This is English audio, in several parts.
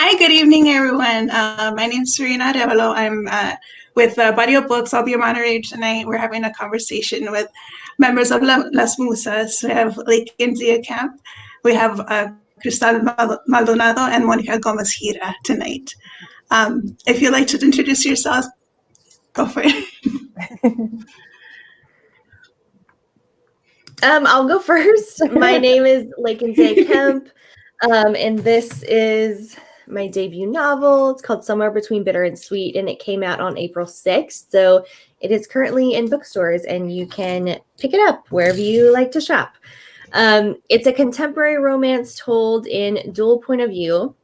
Hi, good evening, everyone. My name is Syrena Arevalo. I'm with Barrio Books. I'll be your moderator tonight. We're having a conversation with members of Las Musas. We have Laekan Zea Kemp. We have Cristal Maldonado and Monica Gomez-Hira tonight. If you'd like to introduce yourselves, go for it. I'll go first. My name is Laekan Zea Kemp, and this is my debut novel. It's called Somewhere Between Bitter and Sweet, and it came out on April 6th. So it is currently in bookstores, and you can pick it up wherever you like to shop. It's a contemporary romance told in dual point of view.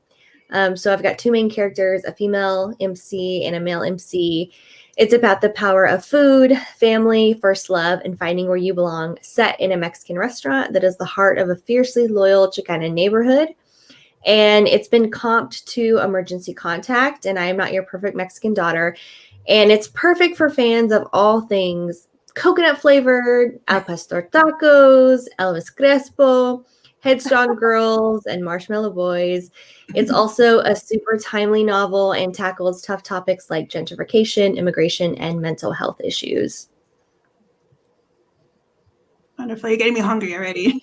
So I've got two main characters, a female MC and a male MC. It's about the power of food, family, first love, and finding where you belong, set in a Mexican restaurant that is the heart of a fiercely loyal Chicana neighborhood. And it's been comped to Emergency Contact, and I Am Not Your Perfect Mexican Daughter. And it's perfect for fans of all things coconut flavored, al pastor tacos, Elvis Crespo, Headstrong Girls, and Marshmallow Boys. It's also a super timely novel and tackles tough topics like gentrification, immigration, and mental health issues. Wonderful. You're getting me hungry already.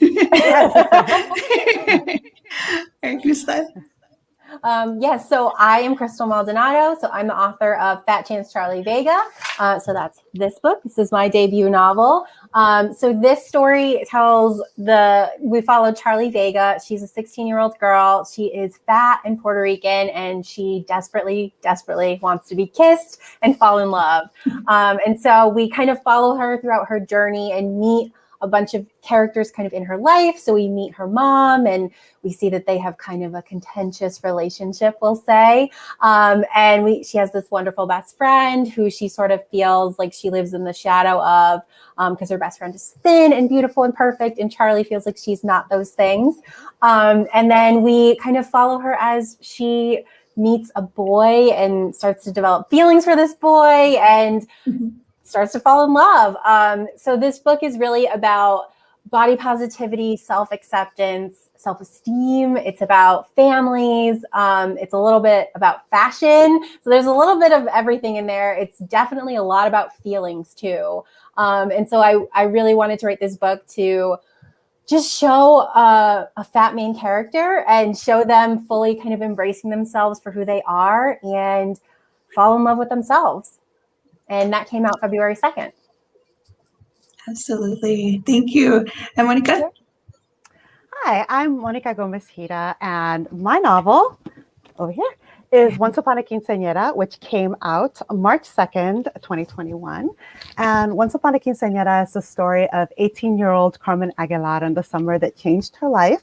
Hey, Cristal. Yes, so I am Crystal Maldonado. So I'm the author of Fat Chance Charlie Vega. So that's this book. This is my debut novel. So this story we follow Charlie Vega. She's a 16-year-old girl. She is fat and Puerto Rican, and she desperately, desperately wants to be kissed and fall in love. And so we kind of follow her throughout her journey and meet a bunch of characters kind of in her life. So we meet her mom, and we see that they have kind of a contentious relationship, we'll say. And she has this wonderful best friend who she sort of feels like she lives in the shadow of, because her best friend is thin and beautiful and perfect, and Charlie feels like she's not those things. And then we kind of follow her as she meets a boy and starts to develop feelings for this boy and starts to fall in love. So this book is really about body positivity, self-acceptance, self-esteem. It's about families. It's a little bit about fashion. So there's a little bit of everything in there. It's definitely a lot about feelings too. And so I really wanted to write this book to just show a fat main character and show them fully kind of embracing themselves for who they are and fall in love with themselves. And that came out February 2nd. Absolutely. Thank you. And Monica? Hi, I'm Monica Gomez-Hira, and my novel over here is Once Upon a Quinceanera, which came out March 2nd, 2021. And Once Upon a Quinceanera is the story of 18-year-old Carmen Aguilar and the summer that changed her life.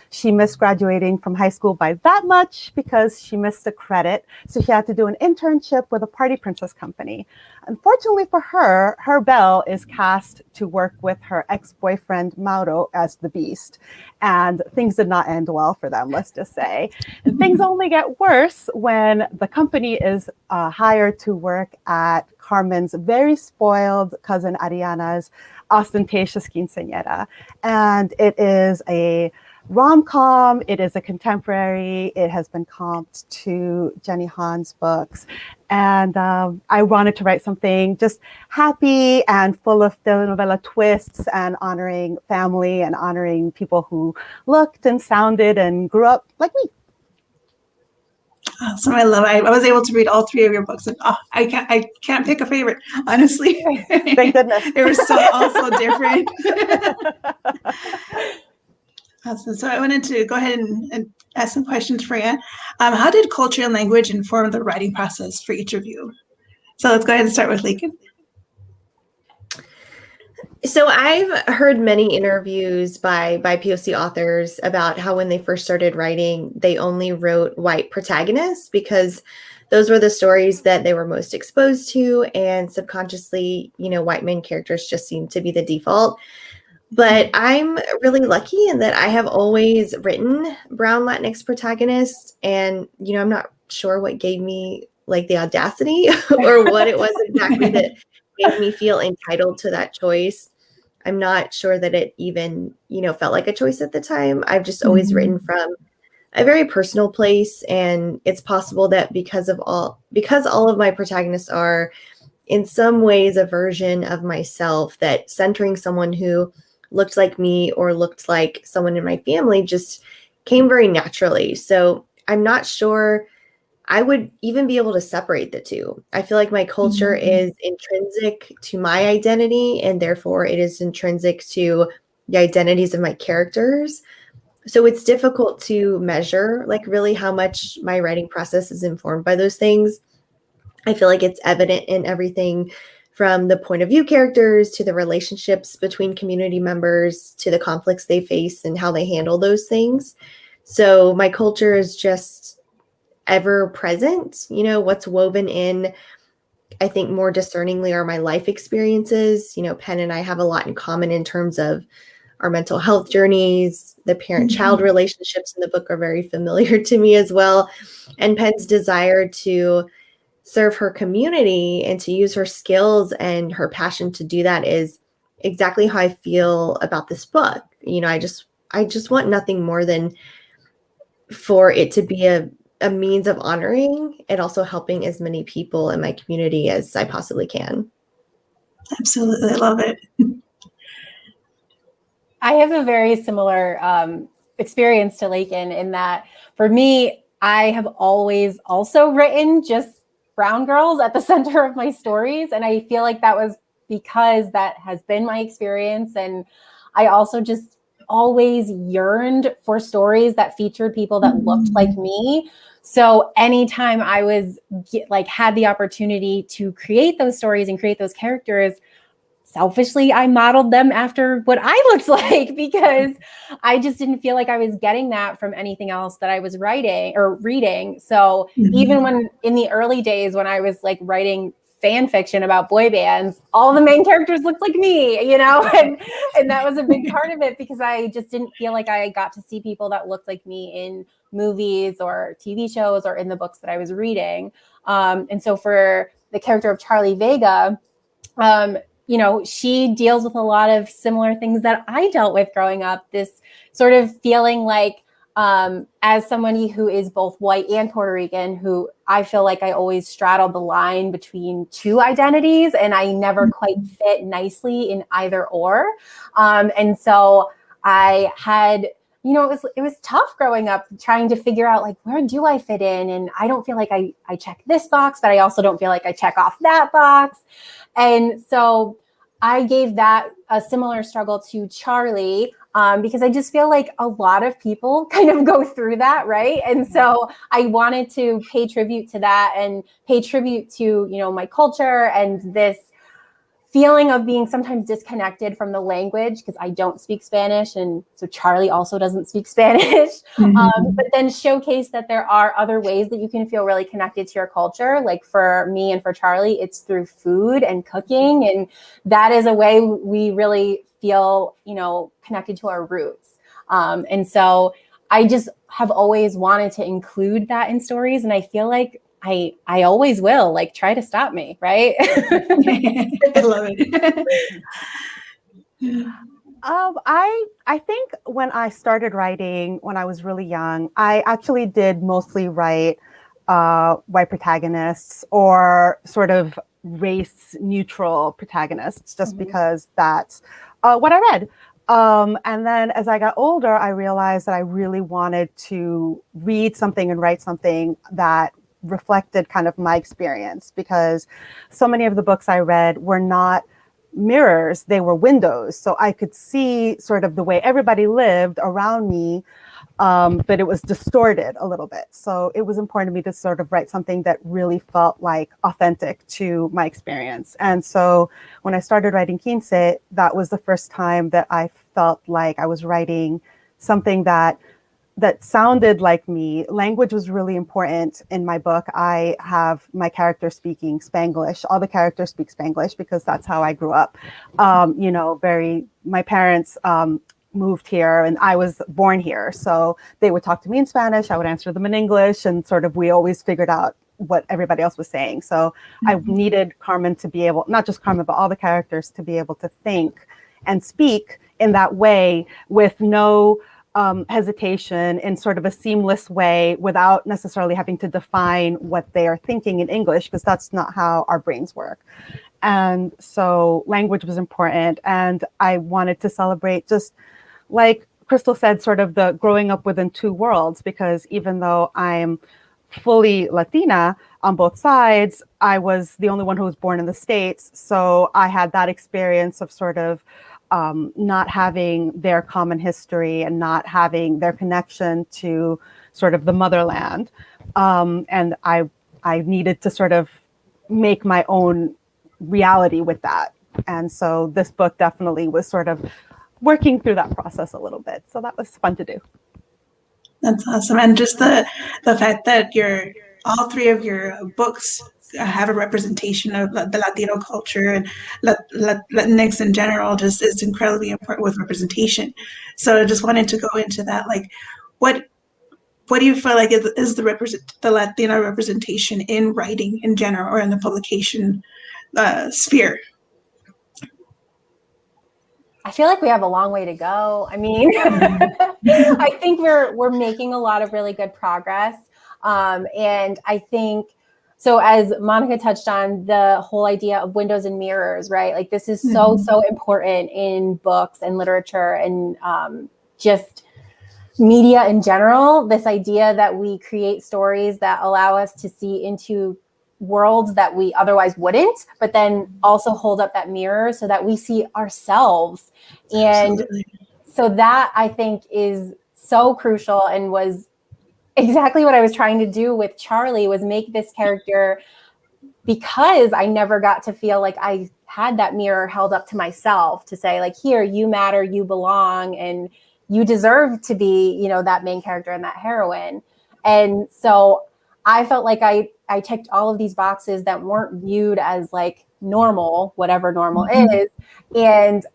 She missed graduating from high school by that much because she missed a credit. So she had to do an internship with a Party Princess company. Unfortunately for her, her Belle is cast to work with her ex-boyfriend Mauro as the Beast. And things did not end well for them, let's just say. And things only get worse when the company is hired to work at Carmen's very spoiled cousin Ariana's ostentatious quinceañera. And it is a rom-com, it is a contemporary, it has been comped to Jenny Han's books. And I wanted to write something just happy and full of telenovela twists and honoring family and honoring people who looked and sounded and grew up like me. Awesome. I love it. I was able to read all three of your books, and I can't pick a favorite, honestly. Thank goodness. They were all so different. Awesome. So I wanted to go ahead and ask some questions for you. How did culture and language inform the writing process for each of you? So let's go ahead and start with Laekan. So I've heard many interviews by POC authors about how when they first started writing, they only wrote white protagonists because those were the stories that they were most exposed to, and subconsciously, white main characters just seemed to be the default. But I'm really lucky in that I have always written brown Latinx protagonists, and I'm not sure what gave me like the audacity or what it was exactly that made me feel entitled to that choice. I'm not sure that it even, felt like a choice at the time. I've just always written from a very personal place, and it's possible that because all of my protagonists are in some ways a version of myself, that centering someone who looked like me or looked like someone in my family just came very naturally. So I'm not sure I would even be able to separate the two. I feel like my culture is intrinsic to my identity, and therefore it is intrinsic to the identities of my characters. So it's difficult to measure like really how much my writing process is informed by those things. I feel like it's evident in everything from the point of view characters to the relationships between community members to the conflicts they face and how they handle those things. So my culture is just ever present. You know, what's woven in, I think, more discerningly are my life experiences. You know, Penn and I have a lot in common in terms of our mental health journeys. The parent-child relationships in the book are very familiar to me as well. And Penn's desire to serve her community and to use her skills and her passion to do that is exactly how I feel about this book. You know, I just want nothing more than for it to be a means of honoring and also helping as many people in my community as I possibly can. Absolutely. I love it. I have a very similar experience to Laekan in that for me, I have always also written just brown girls at the center of my stories. And I feel like that was because that has been my experience. And I also just always yearned for stories that featured people that looked like me. So anytime I was had the opportunity to create those stories and create those characters, selfishly, I modeled them after what I looked like because I just didn't feel like I was getting that from anything else that I was writing or reading. So even when in the early days when I was like writing fan fiction about boy bands, all the main characters looked like me, you know, and that was a big part of it because I just didn't feel like I got to see people that looked like me in movies or TV shows or in the books that I was reading. And so for the character of Charlie Vega, you know, she deals with a lot of similar things that I dealt with growing up, this sort of feeling like as somebody who is both white and Puerto Rican, who I feel like I always straddled the line between two identities and I never quite fit nicely in either or. And so I had, you know, it was tough growing up trying to figure out like, where do I fit in? And I don't feel like I check this box, but I also don't feel like I check off that box. And so I gave that a similar struggle to Charlie because I just feel like a lot of people kind of go through that, right? And so I wanted to pay tribute to that and pay tribute to, you know, my culture and this feeling of being sometimes disconnected from the language because I don't speak Spanish. And so Charlie also doesn't speak Spanish, but then showcase that there are other ways that you can feel really connected to your culture. Like for me and for Charlie, it's through food and cooking. And that is a way we really feel, you know, connected to our roots. And so I just have always wanted to include that in stories. And I feel like I always will, like, try to stop me, right? I love it. I think when I started writing when I was really young, I actually did mostly write white protagonists or sort of race neutral protagonists, just because that's what I read. And then as I got older, I realized that I really wanted to read something and write something that reflected kind of my experience, because so many of the books I read were not mirrors, they were windows. So I could see sort of the way everybody lived around me, but it was distorted a little bit. So it was important to me to sort of write something that really felt like authentic to my experience. And so when I started writing Quince, that was the first time that I felt like I was writing something that sounded like me. Language was really important in my book. I have my character speaking Spanglish. All the characters speak Spanglish because that's how I grew up. You know, my parents moved here and I was born here. So they would talk to me in Spanish. I would answer them in English, and sort of we always figured out what everybody else was saying. So I needed Carmen to be able, not just Carmen, but all the characters to be able to think and speak in that way with no hesitation in sort of a seamless way without necessarily having to define what they are thinking in English, because that's not how our brains work. And so language was important. And I wanted to celebrate, just like Crystal said, sort of the growing up within two worlds, because even though I'm fully Latina on both sides, I was the only one who was born in the States. So I had that experience of sort of not having their common history and not having their connection to sort of the motherland. And I needed to sort of make my own reality with that. And so this book definitely was sort of working through that process a little bit. So that was fun to do. That's awesome. And just the fact that all three of your books have a representation of the Latino culture and Latinx in general just is incredibly important with representation. So I just wanted to go into that. Like, what do you feel like is the Latino representation in writing in general or in the publication sphere? I feel like we have a long way to go. I mean, I think we're making a lot of really good progress. And I think, so as Monica touched on, the whole idea of windows and mirrors, right? Like this is so important in books and literature and just media in general. This idea that we create stories that allow us to see into worlds that we otherwise wouldn't, but then also hold up that mirror so that we see ourselves. And Absolutely. so that I think is so crucial and was exactly what I was trying to do with Charlie, was make this character, because I never got to feel like I had that mirror held up to myself to say like, here, you matter, you belong, and you deserve to be, you know, that main character and that heroine. And so I felt like I ticked all of these boxes that weren't viewed as like normal, whatever normal is. And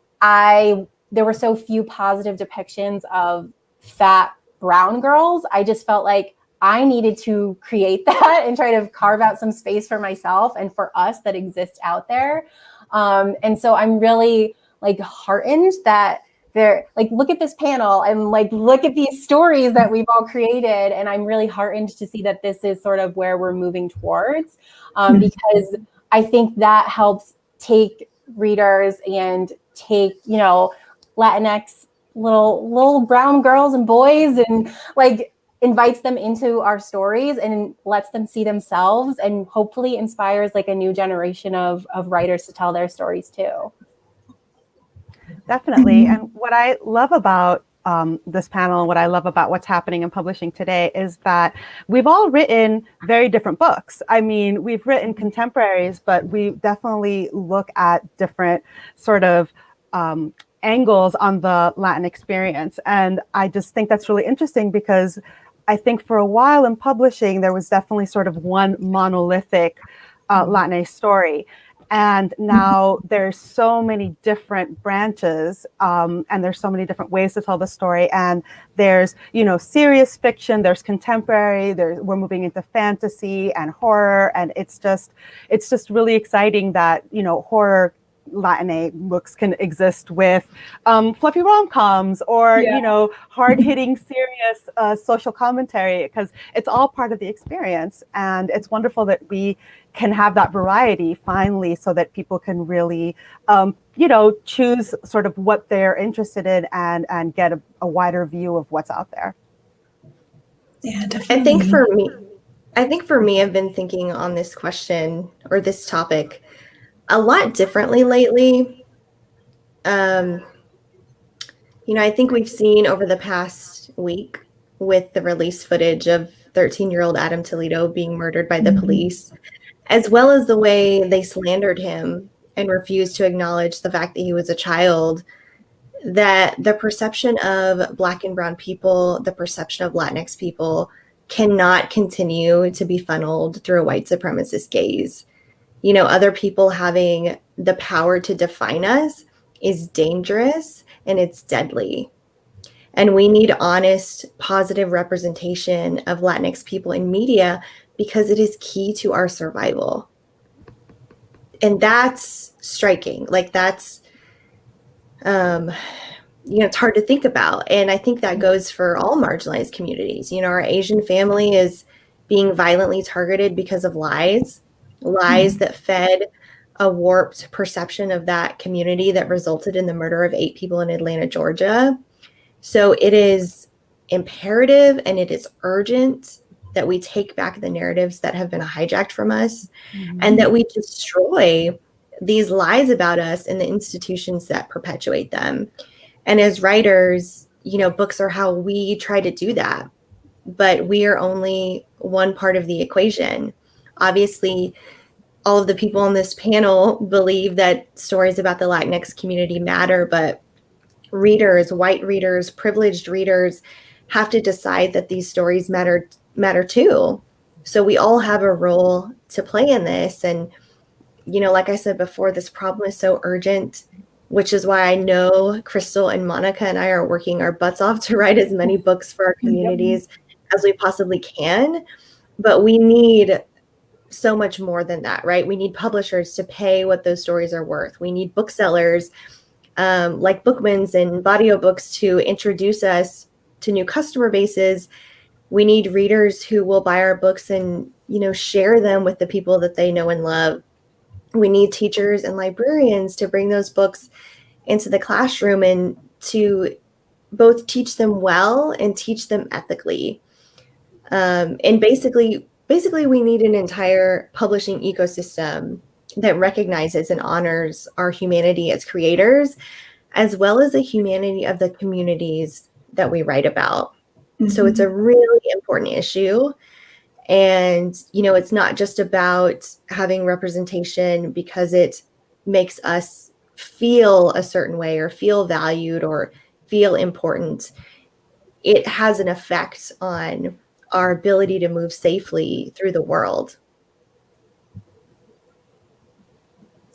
there were so few positive depictions of fat brown girls. I just felt like I needed to create that and try to carve out some space for myself and for us that exists out there. And so I'm really like heartened that they're like, look at this panel and like, look at these stories that we've all created. And I'm really heartened to see that this is sort of where we're moving towards, because I think that helps take readers and take, you know, Latinx little brown girls and boys and like invites them into our stories and lets them see themselves and hopefully inspires like a new generation of writers to tell their stories too. Definitely. And what I love about this panel and what I love about what's happening in publishing today is that we've all written very different books. I mean, we've written contemporaries, but we definitely look at different sort of angles on the Latin experience. And I just think that's really interesting because I think for a while in publishing, there was definitely sort of one monolithic Latinx story. And now there's so many different branches and there's so many different ways to tell the story. And there's, you know, serious fiction, there's contemporary, we're moving into fantasy and horror. And it's just really exciting that, you know, horror Latinx books can exist with fluffy rom-coms or, you know, hard-hitting, serious social commentary, because it's all part of the experience. And it's wonderful that we can have that variety finally so that people can really, you know, choose sort of what they're interested in and get a wider view of what's out there. Yeah, definitely. I think for me, I've been thinking on this question or this topic a lot differently lately. You know, I think we've seen over the past week with the release footage of 13-year-old Adam Toledo being murdered by the police, as well as the way they slandered him and refused to acknowledge the fact that he was a child, that the perception of Black and brown people, the perception of Latinx people cannot continue to be funneled through a white supremacist gaze. You know, other people having the power to define us is dangerous and it's deadly. And we need honest, positive representation of Latinx people in media because it is key to our survival. And that's striking. Like that's it's hard to think about. And I think that goes for all marginalized communities. Our Asian family is being violently targeted because of lies that fed a warped perception of that community that resulted in the murder of 8 people in Atlanta, Georgia. So it is imperative and it is urgent that we take back the narratives that have been hijacked from us, and that we destroy these lies about us and the institutions that perpetuate them. And as writers, books are how we try to do that, but we are only one part of the equation. Obviously, all of the people on this panel believe that stories about the Latinx community matter, but readers, white readers, privileged readers, have to decide that these stories matter too. So we all have a role to play in this. And, like I said before, this problem is so urgent, which is why I know Crystal and Monica and I are working our butts off to write as many books for our communities as we possibly can. But we need so much more than that, right? We need publishers to pay what those stories are worth. We need booksellers like Bookman's and Barrio books to introduce us to new customer bases. We need readers who will buy our books and, share them with the people that they know and love. We need teachers and librarians to bring those books into the classroom and to both teach them well and teach them ethically. And basically, we need an entire publishing ecosystem that recognizes and honors our humanity as creators, as well as the humanity of the communities that we write about. So it's a really important issue. And, it's not just about having representation because it makes us feel a certain way or feel valued or feel important. It has an effect on our ability to move safely through the world.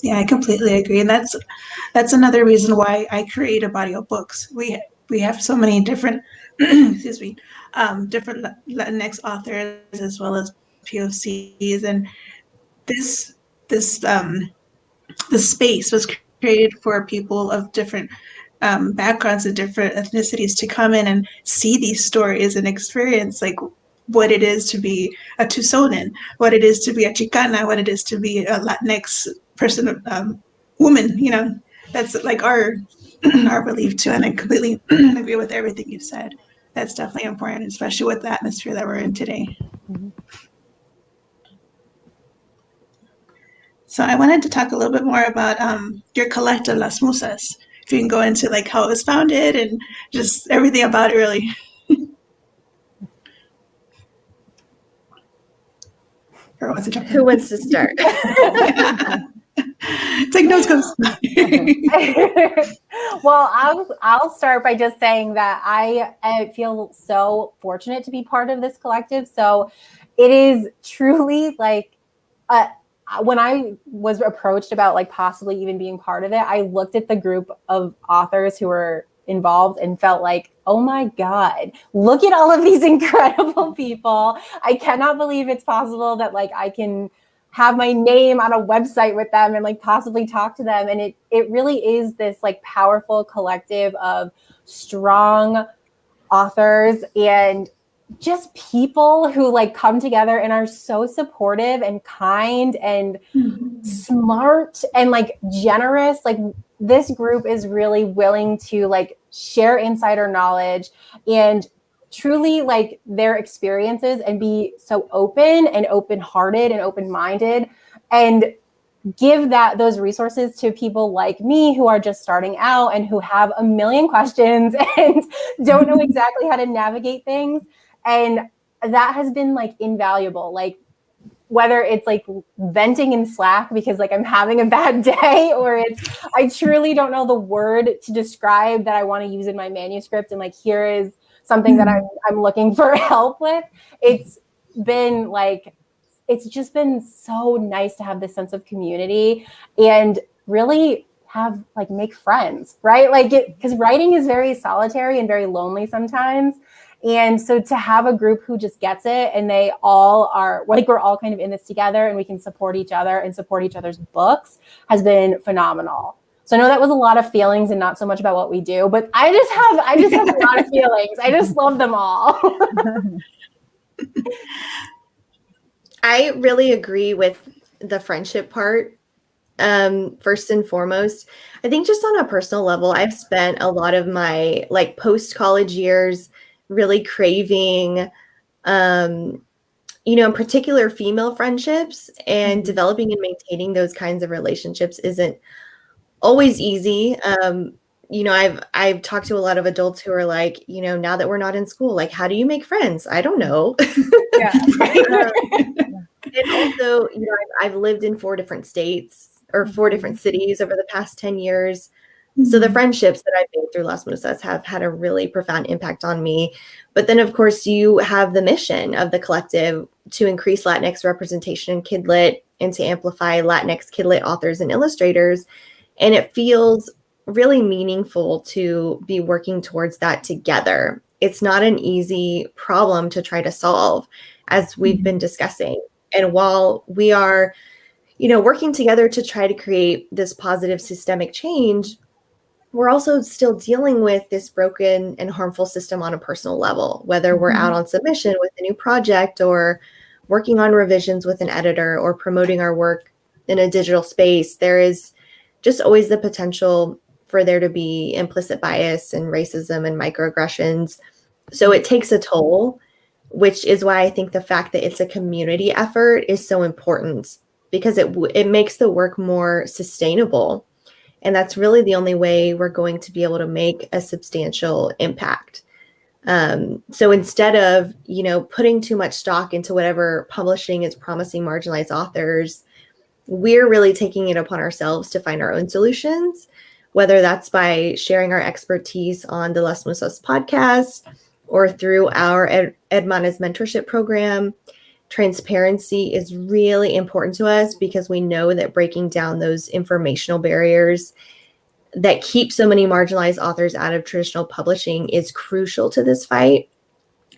Yeah, I completely agree. And that's another reason why I created Barrio Books. We have so many different excuse me, different Latinx authors as well as POCs, and this the space was created for people of different backgrounds and different ethnicities to come in and see these stories and experience like what it is to be a Tucsonan, what it is to be a Chicana, what it is to be a Latinx person, woman. That's like our belief too, and I completely agree with everything you said. That's definitely important, especially with the atmosphere that we're in today. So I wanted to talk a little bit more about your collective, Las Musas. If you can go into like how it was founded and just everything about it, really. Who wants to start? Take notes, goes. Well, I'll start by just saying that I feel so fortunate to be part of this collective. So it is truly like when I was approached about like possibly even being part of it, I looked at the group of authors who were involved and felt like, oh my God, look at all of these incredible people. I cannot believe it's possible that like I can have my name on a website with them and like possibly talk to them. And it really is this like powerful collective of strong authors and just people who like come together and are so supportive and kind and smart and like generous. Like this group is really willing to like share insider knowledge and truly like their experiences and be so open and open-hearted and open-minded and give those resources to people like me who are just starting out and who have a million questions and don't know exactly how to navigate things. And that has been like invaluable. Like whether it's like venting in Slack because like I'm having a bad day, or it's I truly don't know the word to describe that I want to use in my manuscript, and like here is something that I'm looking for help with. It's just been so nice to have this sense of community and really have like make friends, right? Like because writing is very solitary and very lonely sometimes. And so to have a group who just gets it and they all are like, we're all kind of in this together and we can support each other and support each other's books has been phenomenal. So I know that was a lot of feelings and not so much about what we do, but I just have a lot of feelings. I just love them all. I really agree with the friendship part. First and foremost, I think just on a personal level, I've spent a lot of my like post-college years really craving, in particular female friendships, and developing and maintaining those kinds of relationships isn't always easy. I've talked to a lot of adults who are like, now that we're not in school, like, how do you make friends? I don't know. Yeah. And also, I've lived in 4 different states or 4 different cities over the past 10 years. So the friendships that I've made through Las Musas have had a really profound impact on me. But then, of course, you have the mission of the collective to increase Latinx representation in kidlit and to amplify Latinx kidlit authors and illustrators. And it feels really meaningful to be working towards that together. It's not an easy problem to try to solve, as we've been discussing. And while we are, working together to try to create this positive systemic change, we're also still dealing with this broken and harmful system on a personal level, whether we're out on submission with a new project or working on revisions with an editor or promoting our work in a digital space. There is just always the potential for there to be implicit bias and racism and microaggressions. So it takes a toll, which is why I think the fact that it's a community effort is so important, because it makes the work more sustainable. And that's really the only way we're going to be able to make a substantial impact. So instead of, putting too much stock into whatever publishing is promising marginalized authors, we're really taking it upon ourselves to find our own solutions, whether that's by sharing our expertise on the Las Musas podcast or through our Hermanas mentorship program. Transparency is really important to us because we know that breaking down those informational barriers that keep so many marginalized authors out of traditional publishing is crucial to this fight.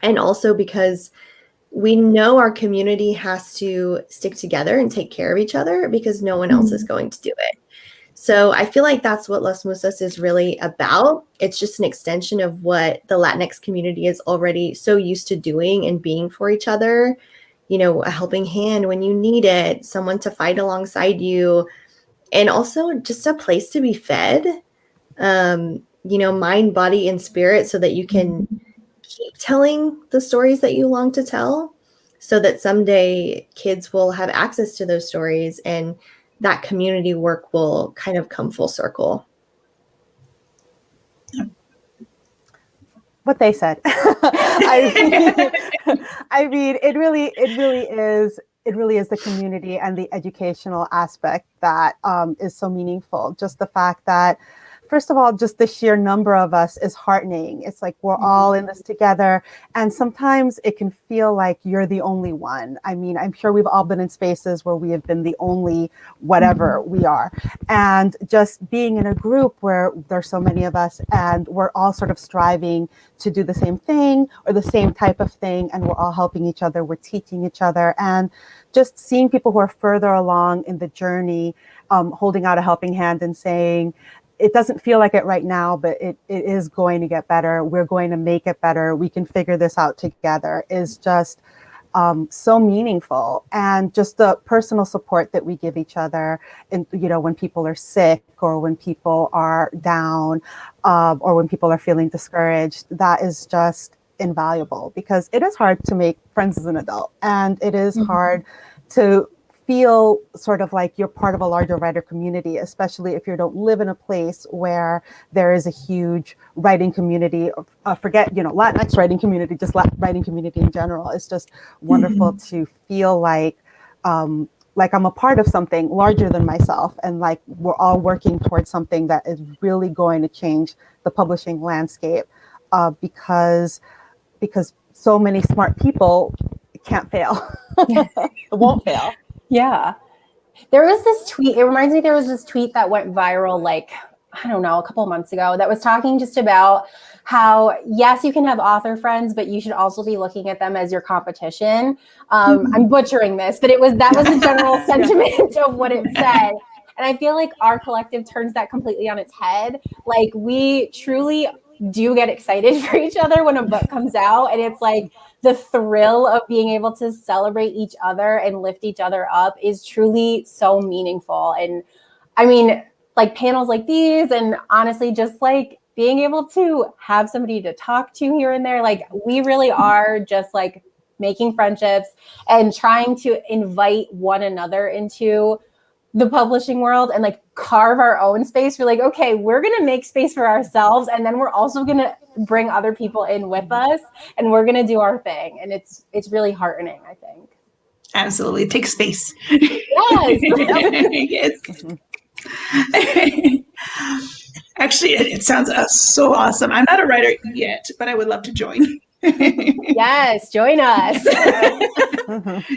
And also because we know our community has to stick together and take care of each other because no one else is going to do it. So I feel like that's what Las Musas is really about. It's just an extension of what the Latinx community is already so used to doing and being for each other. A helping hand when you need it, someone to fight alongside you, and also just a place to be fed, mind, body, and spirit, so that you can keep telling the stories that you long to tell, so that someday kids will have access to those stories and that community work will kind of come full circle. What they said. I mean, it really is the community and the educational aspect that is so meaningful. Just the fact that, first of all, just the sheer number of us is heartening. It's like we're all in this together. And sometimes it can feel like you're the only one. I mean, I'm sure we've all been in spaces where we have been the only whatever we are. And just being in a group where there's so many of us and we're all sort of striving to do the same thing or the same type of thing. And we're all helping each other. We're teaching each other. And just seeing people who are further along in the journey, holding out a helping hand and saying, it doesn't feel like it right now, but it is going to get better. We're going to make it better. We can figure this out together is just so meaningful. And just the personal support that we give each other, and when people are sick or when people are down or when people are feeling discouraged, that is just invaluable, because it is hard to make friends as an adult, and it is hard to feel sort of like you're part of a larger writer community, especially if you don't live in a place where there is a huge writing community. Forget, Latinx writing community, just writing community in general. It's just wonderful to feel like I'm a part of something larger than myself, and like we're all working towards something that is really going to change the publishing landscape, because so many smart people can't fail. It won't fail. Yeah. There was this tweet. It reminds me, there was this tweet that went viral, a couple of months ago, that was talking just about how, yes, you can have author friends, but you should also be looking at them as your competition. I'm butchering this, but that was the general sentiment of what it said. And I feel like our collective turns that completely on its head. Like we truly do get excited for each other when a book comes out. And it's like the thrill of being able to celebrate each other and lift each other up is truly so meaningful. And I mean, like panels like these, and honestly, just like being able to have somebody to talk to here and there, like we really are just like making friendships and trying to invite one another into the publishing world and like carve our own space. We're like, okay, we're going to make space for ourselves. And then we're also going to bring other people in with us and we're going to do our thing. And it's really heartening, I think. Absolutely. Take space. Yes. Yes. Actually, it sounds so awesome. I'm not a writer yet, but I would love to join. Yes, join us.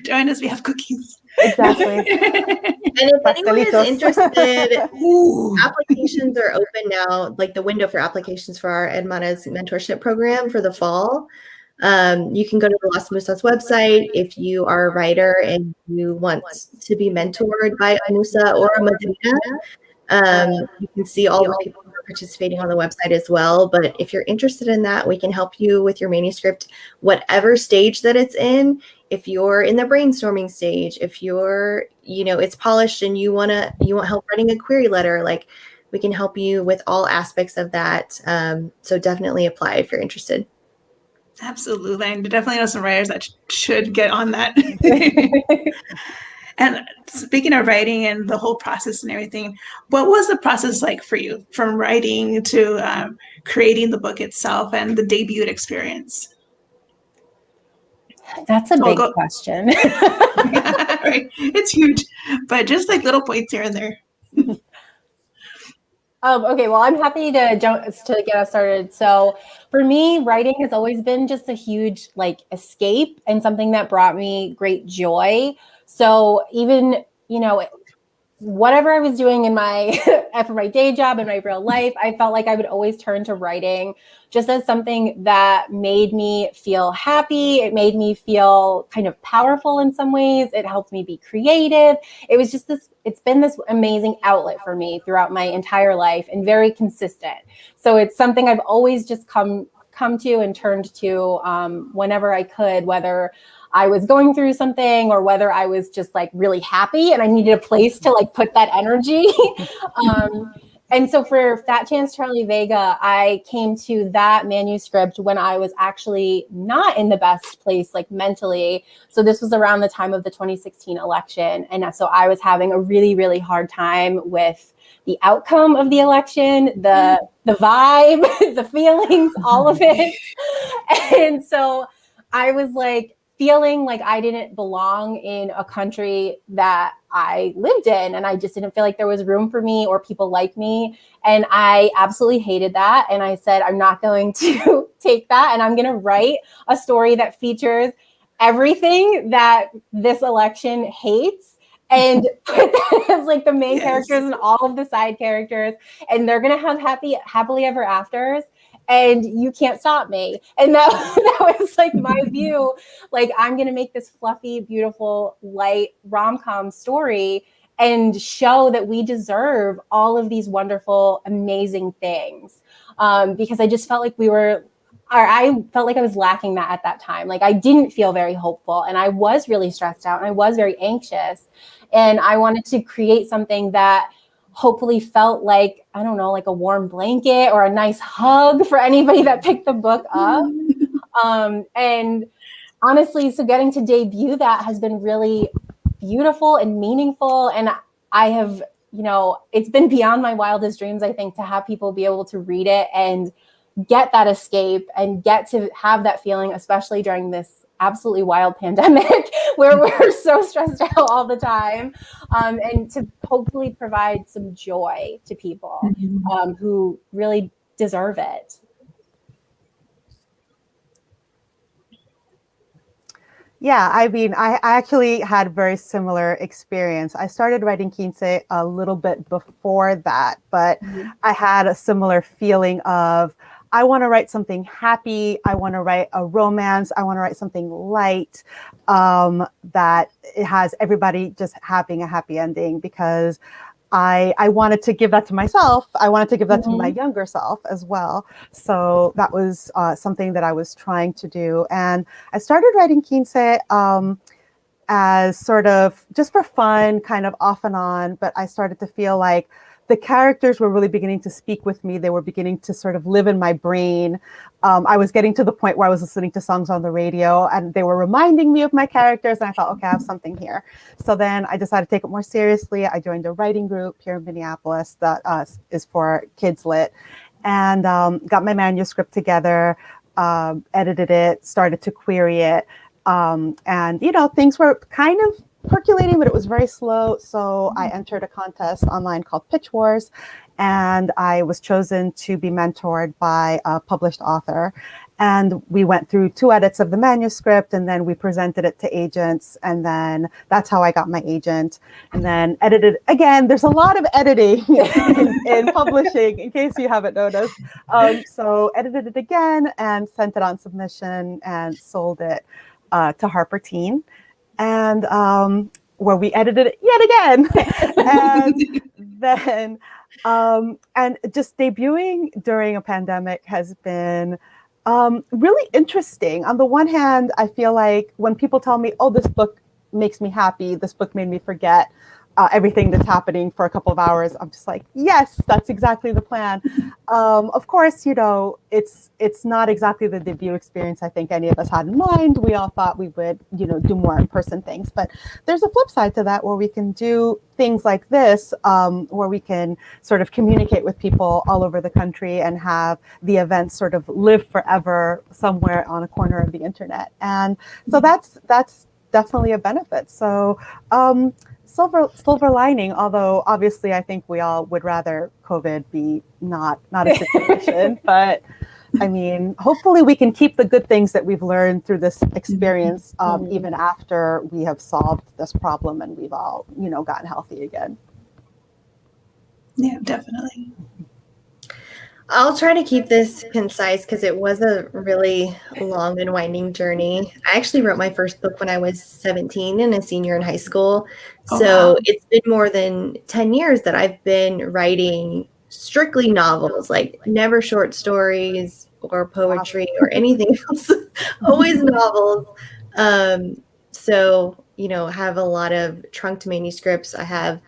Join us. We have cookies. Exactly. And if anyone is Pastelitos. interested, Ooh. applications are open now, like the window for applications for our Hermanas mentorship program for the fall. You can go to the Las Musas website if you are a writer and you want to be mentored by a Musa or a Madrina. You can see all the people who are participating on the website as well. But if you're interested in that, we can help you with your manuscript, whatever stage that it's in. If you're in the brainstorming stage, if you're, it's polished and you want help writing a query letter, like we can help you with all aspects of that. So definitely apply if you're interested. Absolutely. I definitely know some writers that should get on that. And speaking of writing and the whole process and everything, what was the process like for you from writing to creating the book itself and the debut experience? That's a big question. Right. It's huge, but just like little points here and there. Okay, well, I'm happy to get us started. So for me, writing has always been just a huge like escape and something that brought me great joy. So even, whatever I was doing in my for my day job in my real life, I felt like I would always turn to writing just as something that made me feel happy. It made me feel kind of powerful in some ways. It helped me be creative. It was just it's been this amazing outlet for me throughout my entire life and very consistent. So it's something I've always just come to and turned to whenever I could, whether I was going through something or whether I was just like really happy and I needed a place to like put that energy. And so for Fat Chance Charlie Vega, I came to that manuscript when I was actually not in the best place, like mentally. So this was around the time of the 2016 election. And so I was having a really, really hard time with the outcome of the election, the vibe, the feelings, all of it. And so I was like, feeling like I didn't belong in a country that I lived in. And I just didn't feel like there was room for me or people like me. And I absolutely hated that. And I said, I'm not going to take that. And I'm going to write a story that features everything that this election hates and put that as like the main characters and all of the side characters. And they're going to have happily ever afters. And you can't stop me. And that was like my view. Like, I'm going to make this fluffy, beautiful, light rom-com story and show that we deserve all of these wonderful, amazing things. Because I just felt like I felt like I was lacking that at that time. Like, I didn't feel very hopeful and I was really stressed out and I was very anxious. And I wanted to create something that hopefully felt like, I don't know, like a warm blanket or a nice hug for anybody that picked the book up. And honestly, so getting to debut that has been really beautiful and meaningful. And I have, it's been beyond my wildest dreams, I think, to have people be able to read it and get that escape and get to have that feeling, especially during this absolutely wild pandemic where we're so stressed out all the time, and to hopefully provide some joy to people who really deserve it. Yeah, I mean, I actually had very similar experience. I started writing Quince a little bit before that, but I had a similar feeling of, I want to write something happy. I want to write a romance. I want to write something light, that it has everybody just having a happy ending, because I wanted to give that to myself. I wanted to give that to my younger self as well. So that was something that I was trying to do. And I started writing Quince as sort of just for fun, kind of off and on. But I started to feel like the characters were really beginning to speak with me. They were beginning to sort of live in my brain. I was getting to the point where I was listening to songs on the radio and they were reminding me of my characters. And I thought, okay, I have something here. So then I decided to take it more seriously. I joined a writing group here in Minneapolis that is for kidlit, and got my manuscript together, edited it, started to query it. And, things were kind of percolating, but it was very slow. So I entered a contest online called Pitch Wars, and I was chosen to be mentored by a published author. And we went through 2 edits of the manuscript, and then we presented it to agents. And then that's how I got my agent, and then edited again. There's a lot of editing in publishing, in case you haven't noticed. So edited it again and sent it on submission and sold it to Harper Teen. And where we edited it yet again. And then, and just debuting during a pandemic has been really interesting. On the one hand, I feel like when people tell me, oh, this book makes me happy, this book made me forget everything that's happening for a couple of hours, I'm just like, yes, that's exactly the plan. Of course, it's not exactly the debut experience I think any of us had in mind. We all thought we would, do more in-person things, but there's a flip side to that where we can do things like this, where we can sort of communicate with people all over the country and have the event sort of live forever somewhere on a corner of the internet. And so that's definitely a benefit. So, silver lining, although obviously I think we all would rather COVID be not a situation, but I mean, hopefully we can keep the good things that we've learned through this experience, even after we have solved this problem and we've all, gotten healthy again. Yeah, definitely. I'll try to keep this concise because it was a really long and winding journey. I actually wrote my first book when I was 17 and a senior in high school. So It's been more than 10 years that I've been writing strictly novels, like never short stories or poetry or anything else, always novels. So, have a lot of trunked manuscripts. I have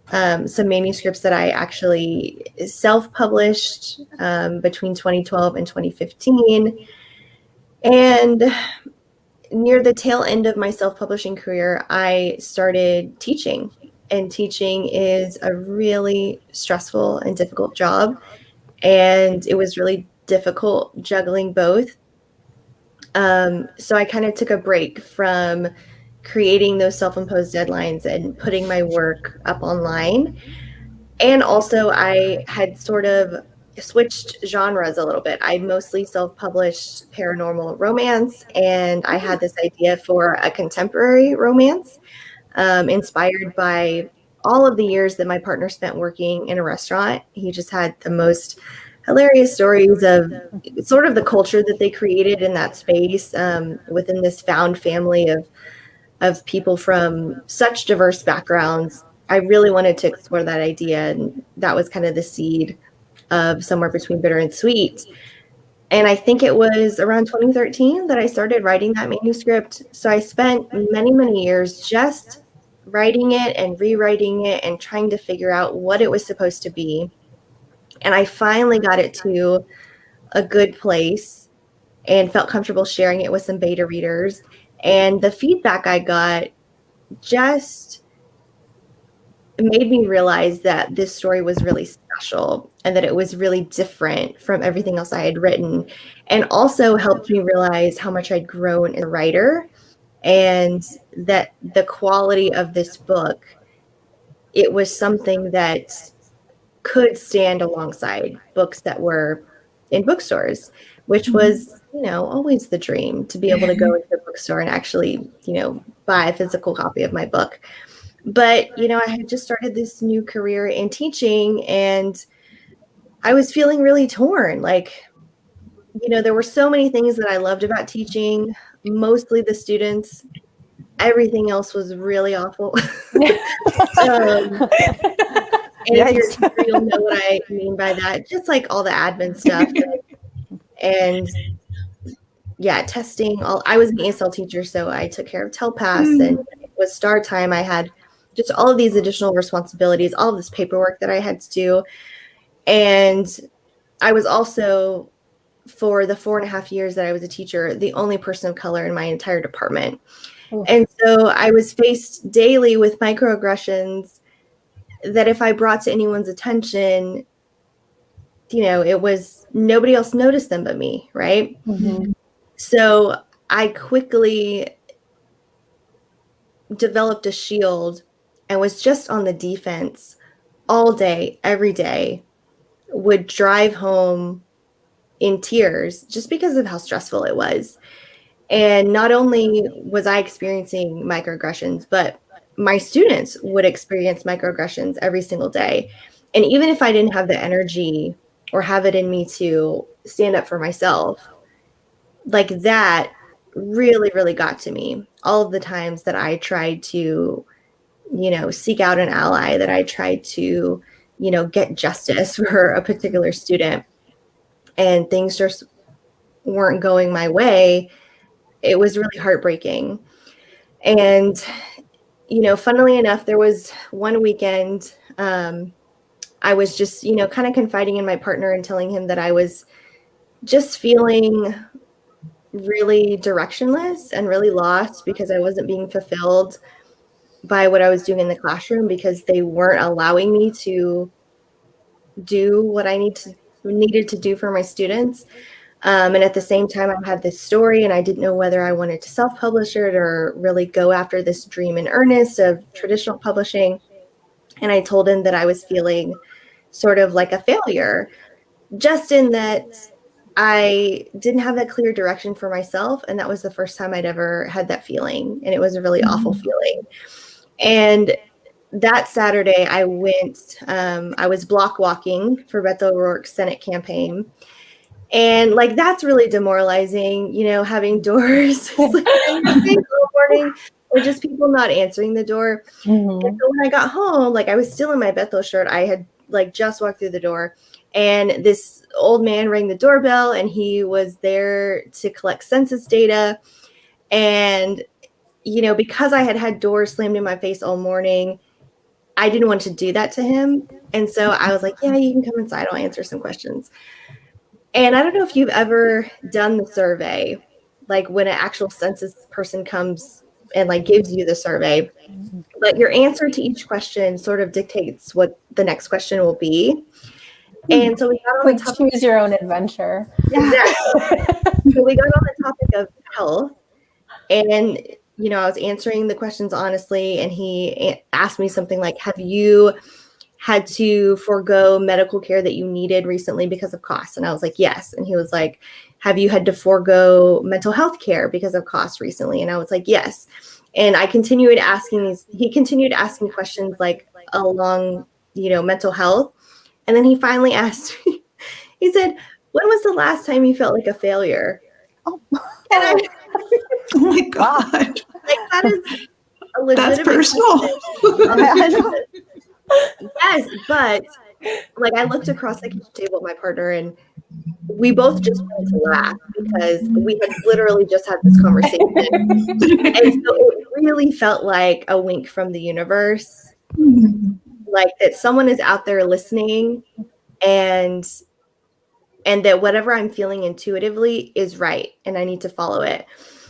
some manuscripts that I actually self-published between 2012 and 2015. And near the tail end of my self-publishing career, I started teaching. And teaching is a really stressful and difficult job. And it was really difficult juggling both. So I kind of took a break from creating those self-imposed deadlines and putting my work up online. And also I had sort of switched genres a little bit. I mostly self-published paranormal romance, and I had this idea for a contemporary romance, inspired by all of the years that my partner spent working in a restaurant. He just had the most hilarious stories of sort of the culture that they created in that space, within this found family of people from such diverse backgrounds. I really wanted to explore that idea, and that was kind of the seed of Somewhere Between Bitter and Sweet. And I think it was around 2013 that I started writing that manuscript. So I spent many, many years just writing it and rewriting it and trying to figure out what it was supposed to be. And I finally got it to a good place and felt comfortable sharing it with some beta readers. And the feedback I got just made me realize that this story was really special and that it was really different from everything else I had written, and also helped me realize how much I'd grown as a writer, and that the quality of this book, it was something that could stand alongside books that were in bookstores, which was, always the dream, to be able to go into a bookstore and actually, buy a physical copy of my book. But, I had just started this new career in teaching, and I was feeling really torn. Like, there were so many things that I loved about teaching, mostly the students. Everything else was really awful. And if you're a Yikes. teacher, you'll know what I mean by that. Just like all the admin stuff. And yeah, testing. I was an ESL teacher, so I took care of TELPAS, and with start time, I had just all of these additional responsibilities, all of this paperwork that I had to do. And I was also, for the 4.5 years that I was a teacher, the only person of color in my entire department. Oof. And so I was faced daily with microaggressions that if I brought to anyone's attention, it was nobody else noticed them but me, right? Mm-hmm. So I quickly developed a shield and was just on the defense all day, every day, would drive home in tears just because of how stressful it was. And not only was I experiencing microaggressions, but my students would experience microaggressions every single day. And even if I didn't have the energy or have it in me to stand up for myself, like that really, really got to me. All of the times that I tried to, seek out an ally, that I tried to, get justice for a particular student, and things just weren't going my way, it was really heartbreaking. And, funnily enough, there was one weekend, I was just, kind of confiding in my partner and telling him that I was just feeling really directionless and really lost because I wasn't being fulfilled by what I was doing in the classroom, because they weren't allowing me to do what I needed to do for my students. And at the same time, I had this story and I didn't know whether I wanted to self-publish it or really go after this dream in earnest of traditional publishing. And I told him that I was feeling sort of like a failure, just in that I didn't have that clear direction for myself. And that was the first time I'd ever had that feeling. And it was a really awful feeling. And that Saturday I went, I was block walking for Beto O'Rourke's Senate campaign. And like, that's really demoralizing, having doors all morning, or just people not answering the door. Mm-hmm. And so when I got home, like I was still in my Beto shirt. I had like just walked through the door, and this old man rang the doorbell, and he was there to collect census data. And, because I had had doors slammed in my face all morning, I didn't want to do that to him. And so I was like, yeah, you can come inside. I'll answer some questions. And I don't know if you've ever done the survey, like when an actual census person comes and like gives you the survey, but your answer to each question sort of dictates what the next question will be. And so we got on the topic. Choose your own adventure. Exactly. So we got on the topic of health, and I was answering the questions honestly, and he asked me something like, have you had to forego medical care that you needed recently because of costs? And I was like, yes. And he was like, have you had to forego mental health care because of costs recently? And I was like, yes. And he continued asking questions like along, mental health. And then he finally asked me, he said, when was the last time you felt like a failure? Oh, and Oh my God. like, that is a legitimate That's personal. I know. Yes, but like I looked across the kitchen table at my partner, and we both just wanted to laugh because we had literally just had this conversation. And so it really felt like a wink from the universe, like that someone is out there listening, and that whatever I'm feeling intuitively is right, and I need to follow it.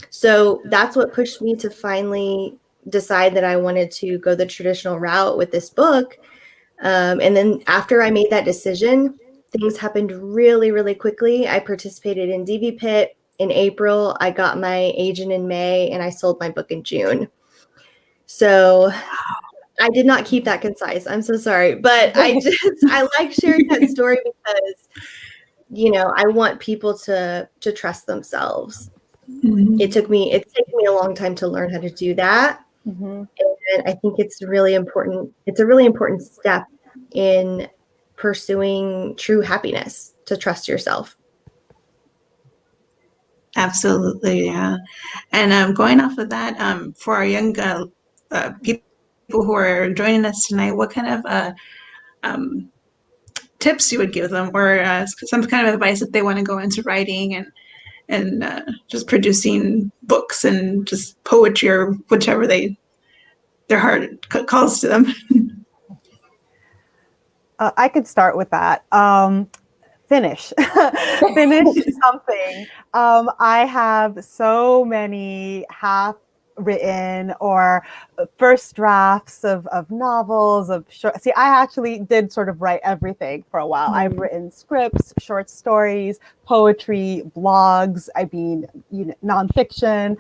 So that's what pushed me to finally decide that I wanted to go the traditional route with this book. And then after I made that decision, things happened really, really quickly. I participated in DV Pit in April. I got my agent in May, and I sold my book in June. So I did not keep that concise. I'm so sorry. But I like sharing that story because, I want people to trust themselves. It's taken me a long time to learn how to do that. Mm-hmm. And I think it's really important. It's a really important step in pursuing true happiness, to trust yourself. Absolutely, yeah. And going off of that, for our young people who are joining us tonight, what kind of tips you would give them, or some kind of advice if they want to go into writing and just producing books and just poetry or whichever their heart calls to them. I could start with that. Finish something. I have so many half-written or first drafts of novels, of short. See, I actually did sort of write everything for a while. I've written scripts, short stories, poetry, blogs. I mean, nonfiction,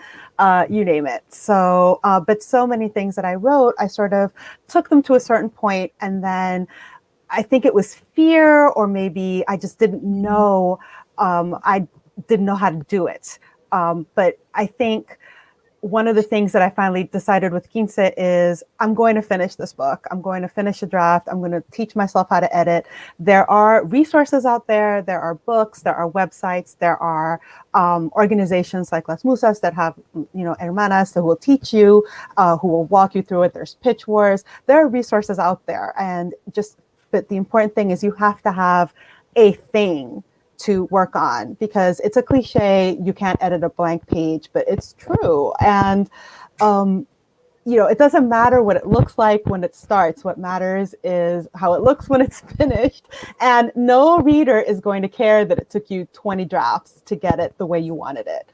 you name it. So, but so many things that I wrote, I sort of took them to a certain point, and then I think it was fear, or maybe I just didn't know. I didn't know how to do it. But I think one of the things that I finally decided with Quince is I'm going to finish this book. I'm going to finish a draft. I'm going to teach myself how to edit. There are resources out there. There are books. There are websites. There are organizations like Las Musas that have, hermanas who will teach you, who will walk you through it. There's Pitch Wars. There are resources out there, but the important thing is you have to have a thing to work on, because it's a cliche. You can't edit a blank page, but it's true. And, it doesn't matter what it looks like when it starts. What matters is how it looks when it's finished. And no reader is going to care that it took you 20 drafts to get it the way you wanted it.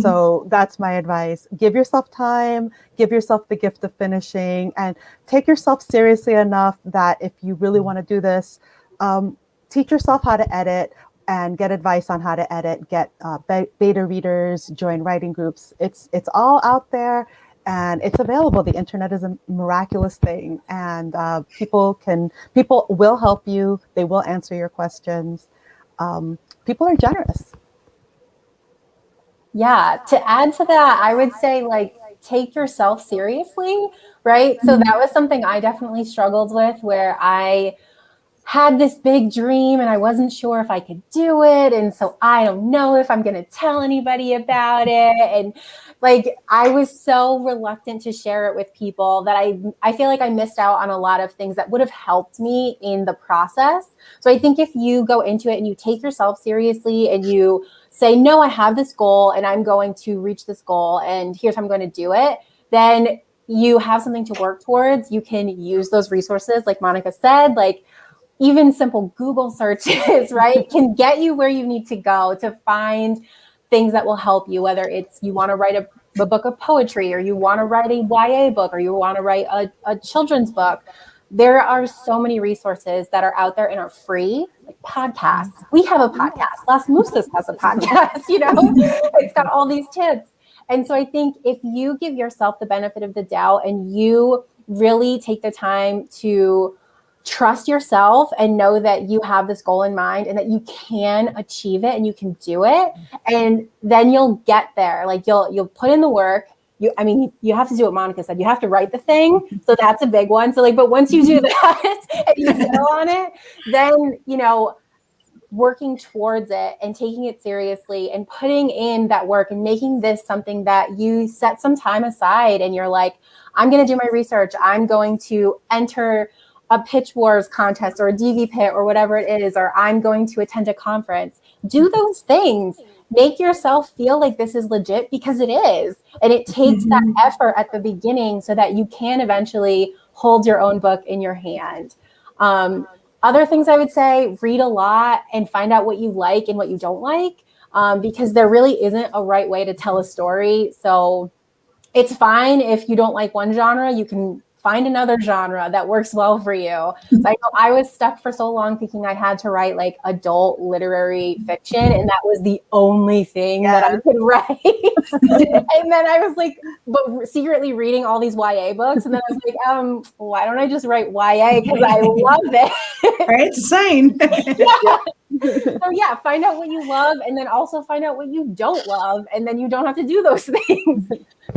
So that's my advice. Give yourself time, give yourself the gift of finishing, and take yourself seriously enough that if you really want to do this, teach yourself how to edit and get advice on how to edit, get beta readers, join writing groups. It's all out there and it's available. The internet is a miraculous thing, and people will help you. They will answer your questions. People are generous. Yeah, to add to that, I would say take yourself seriously, right? So that was something I definitely struggled with, where I had this big dream and I wasn't sure if I could do it. And so I don't know if I'm going to tell anybody about it. And I was so reluctant to share it with people that I feel like I missed out on a lot of things that would have helped me in the process. So I think if you go into it and you take yourself seriously and you say, no, I have this goal and I'm going to reach this goal and here's how I'm going to do it, then you have something to work towards. You can use those resources, like Monica said, even simple Google searches, right, can get you where you need to go to find things that will help you, whether it's you want to write a book of poetry, or you want to write a YA book, or you want to write a children's book. There are so many resources that are out there and are free, like podcasts. We have a podcast. Las Musas has a podcast, it's got all these tips. And so I think if you give yourself the benefit of the doubt and you really take the time to trust yourself and know that you have this goal in mind and that you can achieve it and you can do it, and then you'll get there. You'll put in the work. You have to do what Monica said. You have to write the thing. So that's a big one. So but once you do that and you settle on it, then, working towards it and taking it seriously and putting in that work and making this something that you set some time aside and you're like, I'm going to do my research. I'm going to enter a Pitch Wars contest or a DV pit or whatever it is, or I'm going to attend a conference. Do those things. Make yourself feel like this is legit, because it is. And it takes that effort at the beginning so that you can eventually hold your own book in your hand. Other things I would say, read a lot and find out what you like and what you don't like, because there really isn't a right way to tell a story. So it's fine if you don't like one genre, you can find another genre that works well for you. So I know I was stuck for so long thinking I had to write adult literary fiction, and that was the only thing that I could write. And then I was but secretly reading all these YA books, and then I was why don't I just write YA, because I love it. Right, it's a sign. So find out what you love, and then also find out what you don't love, and then you don't have to do those things.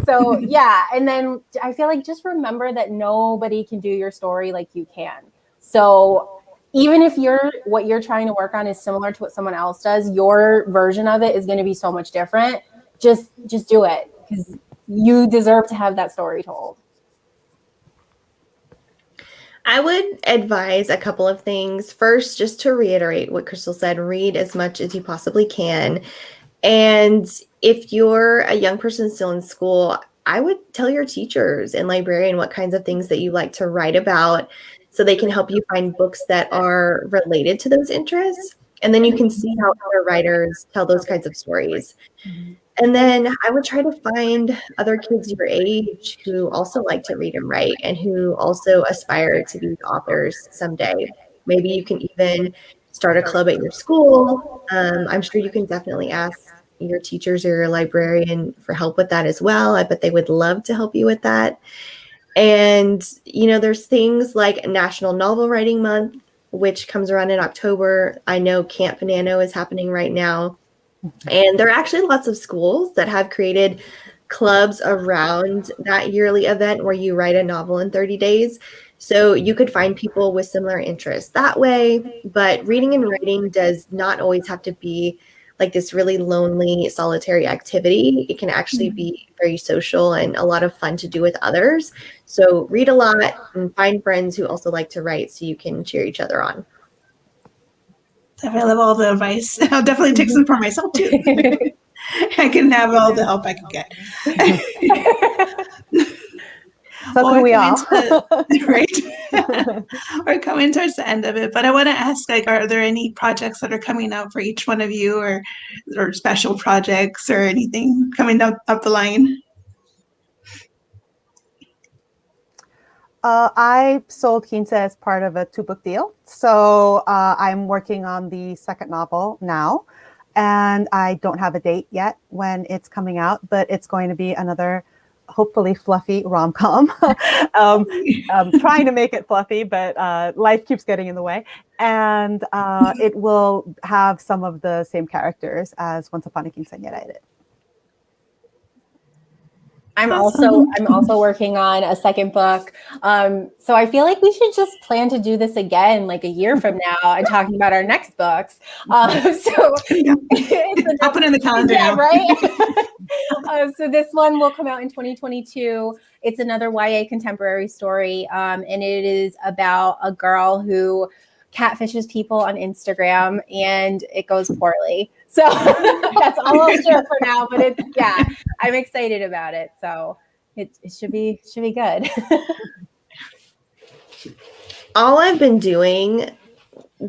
So and then I feel just remember that nobody can do your story like you can. So even if what you're trying to work on is similar to what someone else does, your version of it is going to be so much different. Just do it, because you deserve to have that story told. I would advise a couple of things. First, just to reiterate what Crystal said, read as much as you possibly can. And if you're a young person still in school, I would tell your teachers and librarian what kinds of things that you like to write about so they can help you find books that are related to those interests. And then you can see how other writers tell those kinds of stories. And then I would try to find other kids your age who also like to read and write and who also aspire to be authors someday. Maybe you can even start a club at your school. I'm sure you can definitely ask your teachers or your librarian for help with that as well. I bet they would love to help you with that. And, there's things like National Novel Writing Month, which comes around in October. I know Camp Banano is happening right now. And there are actually lots of schools that have created clubs around that yearly event where you write a novel in 30 days. So you could find people with similar interests that way. But reading and writing does not always have to be like this really lonely, solitary activity. It can actually be very social and a lot of fun to do with others. So read a lot and find friends who also like to write so you can cheer each other on. I love all the advice. I'll definitely take some for myself too. I can have all the help I can get. So can we all. Right? We're coming towards the end of it, but I want to ask, are there any projects that are coming out for each one of you, or special projects or anything coming up the line? I sold Quince as part of a 2-book deal. So I'm working on the second novel now, and I don't have a date yet when it's coming out, but it's going to be another hopefully fluffy rom-com. Trying to make it fluffy, but life keeps getting in the way. And it will have some of the same characters as Once Upon a Quinceanera did. I'm also working on a second book. So I feel like we should just plan to do this again like a year from now and talking about our next books. I'll put it in the calendar. Yeah, right? So this one will come out in 2022. It's another YA contemporary story. And it is about a girl who catfishes people on Instagram and it goes poorly. So that's all I'll share for now, but I'm excited about it. So it should be good. All I've been doing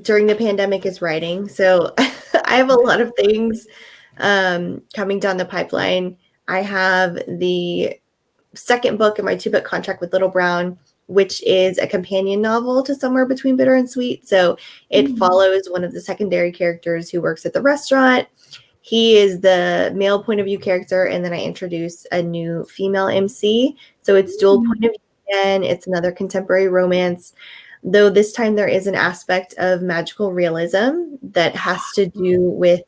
during the pandemic is writing. So I have a lot of things coming down the pipeline. I have the second book in my 2-book contract with Little Brown, which is a companion novel to Somewhere Between Bitter and Sweet. So it follows one of the secondary characters who works at the restaurant. He is the male point of view character, and then I introduce a new female MC. So it's dual point of view again. It's another contemporary romance, though this time there is an aspect of magical realism that has to do with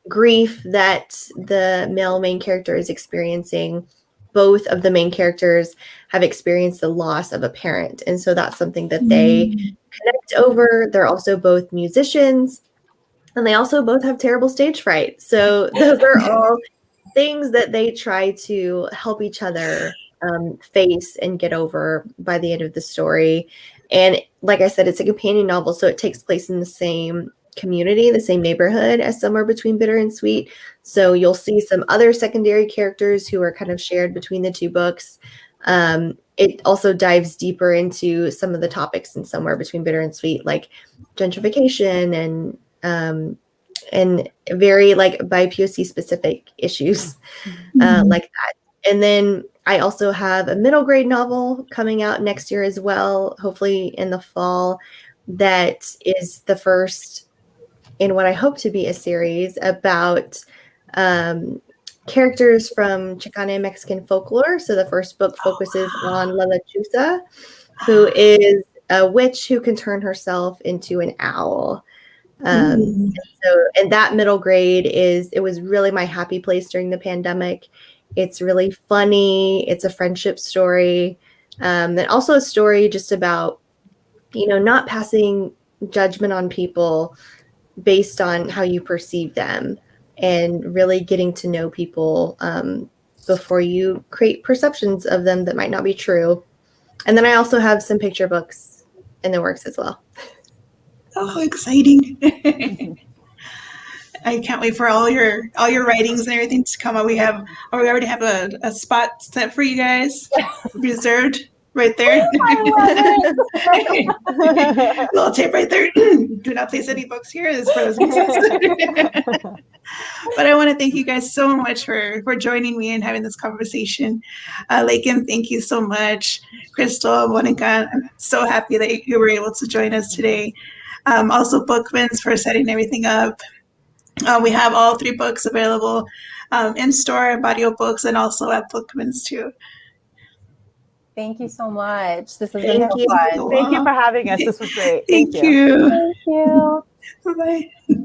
grief that the male main character is experiencing. Both of the main characters have experienced the loss of a parent. And so that's something that they connect over. They're also both musicians, and they also both have terrible stage fright. So those are all things that they try to help each other face and get over by the end of the story. And like I said, it's a companion novel, so it takes place in the same community, the same neighborhood as Somewhere Between Bitter and Sweet. So you'll see some other secondary characters who are kind of shared between the two books. It also dives deeper into some of the topics in Somewhere Between Bitter and Sweet, like gentrification and very like by POC specific issues like that. And then I also have a middle grade novel coming out next year as well, hopefully in the fall, that is the first in what I hope to be a series about characters from Chicana and Mexican folklore. So the first book focuses on La Lechuza, who is a witch who can turn herself into an owl. And that middle grade it was really my happy place during the pandemic. It's really funny. It's a friendship story. And also a story just about, not passing judgment on people based on how you perceive them, and really getting to know people before you create perceptions of them that might not be true. And then I also have some picture books in the works as well. Oh, exciting. I can't wait for all your writings and everything to come out. We already have a spot set for you guys, reserved right there. Little tape right there. Do not place any books here. This is for those Musas. But I want to thank you guys so much for joining me and having this conversation. Laekan, thank you so much. Crystal, Monica, I'm so happy that you were able to join us today. Also, Bookman's for setting everything up. We have all 3 books available in store at Barrio Books and also at Bookman's too. Thank you so much. This has Thank been you. so fun. Thank you for having us. This was great. Thank you. Thank you. Bye-bye.